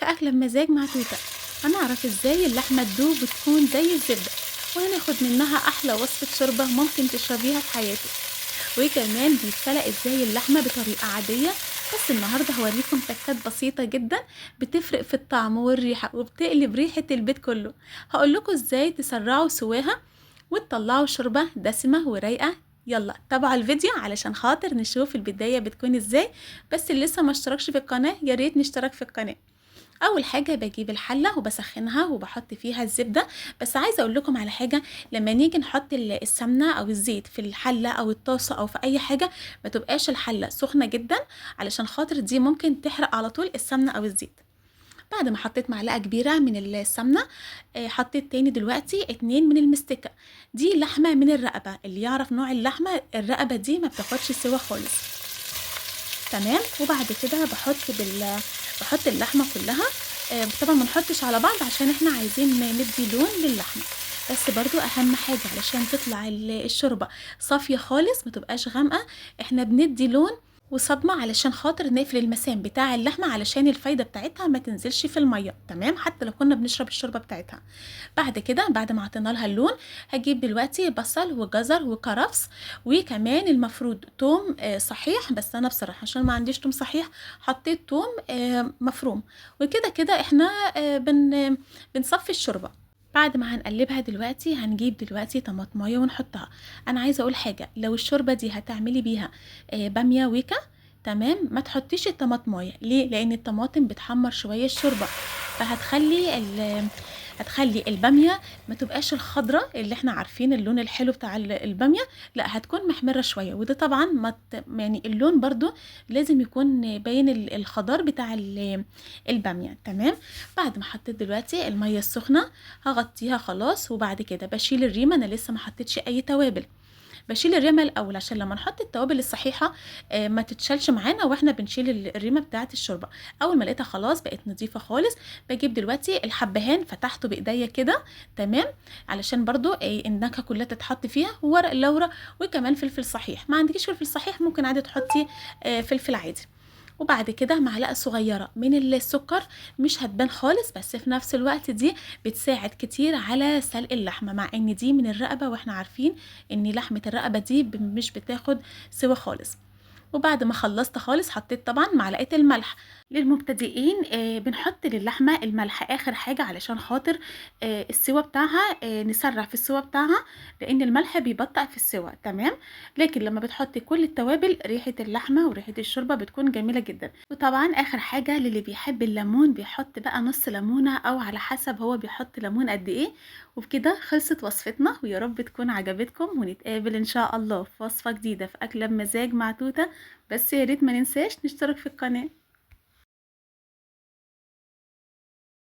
في أكلة بمزاج مع توتة. هنعرف ازاي اللحمة تدوب وتكون زي الزبدة، وهناخد منها أحلى وصفة شوربة ممكن تشربيها في حياتك. وكمان بيتسلق ازاي اللحمة بطريقة عادية، بس النهاردة هوريكم تكات بسيطة جدا بتفرق في الطعم والريحة وبتقلب ريحة البيت كله. هقولكوا ازاي تسرعوا سواها وتطلعوا شوربة دسمة ورايقة. يلا تابعوا الفيديو علشان خاطر نشوف البداية بتكون ازاي. بس اللي لسه ما اشتركش في القناة ياريت نشترك في القناة. اول حاجه بجيب الحله وبسخنها وبحط فيها الزبده. بس عايزه اقول لكم على حاجه، لما نيجي نحط السمنه او الزيت في الحله او الطاسه او في اي حاجه، ما تبقاش الحله سخنه جدا، علشان خاطر دي ممكن تحرق على طول السمنه او الزيت. بعد ما حطيت معلقه كبيره من السمنه، حطيت تاني دلوقتي 2 من المستكه. دي لحمه من الرقبه، اللي يعرف نوع اللحمه الرقبه دي ما بتاخدش سوا خالص. تمام. وبعد كده بحط اللحمه كلها. طبعا ما نحطش على بعض عشان احنا عايزين ندي لون للحمه. بس برضو اهم حاجه علشان تطلع الشوربه صافيه خالص، ما تبقاش غامقه. احنا بندي لون وصدمه علشان خاطر نقفل المسام بتاع اللحمه، علشان الفايده بتاعتها ما تنزلش في الميه. تمام، حتى لو كنا بنشرب الشوربه بتاعتها. بعد كده بعد ما عطينا لها اللون، هجيب دلوقتي بصل وجزر وكرفس، وكمان المفروض توم صحيح. بس انا بصراحه عشان ما عنديش توم صحيح حطيت توم مفروم. وكده كده احنا بنصفي الشوربه. بعد ما هنقلبها دلوقتي هنجيب دلوقتي طماطمايه ونحطها. انا عايزه اقول حاجه، لو الشوربه دي هتعملي بيها باميه ويكا، تمام، ما تحطيش الطماطمايه. ليه؟ لان الطماطم بتحمر شويه الشوربه، هتخلي الباميه ما تبقاش الخضره اللي احنا عارفين اللون الحلو بتاع الباميه، لا هتكون محمره شويه. وده طبعا يعني اللون برضو لازم يكون باين الخضار بتاع الباميه. تمام. بعد ما حطيت دلوقتي الميه السخنه هغطيها خلاص. وبعد كده بشيل الريمه، انا لسه ما حطيتش اي توابل. بشيل الرمه الاول عشان لما نحط التوابل الصحيحه ما تتشالش معانا واحنا بنشيل الرمه بتاعه الشوربه. اول ما لقيتها خلاص بقت نظيفه خالص، بجيب دلوقتي الحبهان فتحته بايديا كده. تمام. علشان برضو النكهه كلها تتحط فيها، وورق اللورة، وكمان فلفل صحيح. ما عندكيش فلفل صحيح ممكن عادي تحطي فلفل عادي. وبعد كده معلقه صغيره من السكر، مش هتبان خالص، بس في نفس الوقت دي بتساعد كتير على سلق اللحمه، مع ان دي من الرقبه واحنا عارفين ان لحمه الرقبه دي مش بتاخد سوا خالص. وبعد ما خلصت خالص حطيت طبعا معلقه الملح. للمبتدئين بنحط للحمه الملح اخر حاجه علشان خاطر السوا بتاعها، نسرع في السوا بتاعها، لان الملح بيبطئ في السوا. تمام. لكن لما بتحطي كل التوابل ريحه اللحمه وريحه الشوربه بتكون جميله جدا. وطبعا اخر حاجه للي بيحب الليمون بيحط بقى نص ليمونه، او على حسب هو بيحط ليمون قد ايه. وبكده خلصت وصفتنا، ويا رب تكون عجبتكم، ونتقابل ان شاء الله في وصفه جديده في اكله بمزاج مع توته. بس يا ريت ما ننساش نشترك في القناه.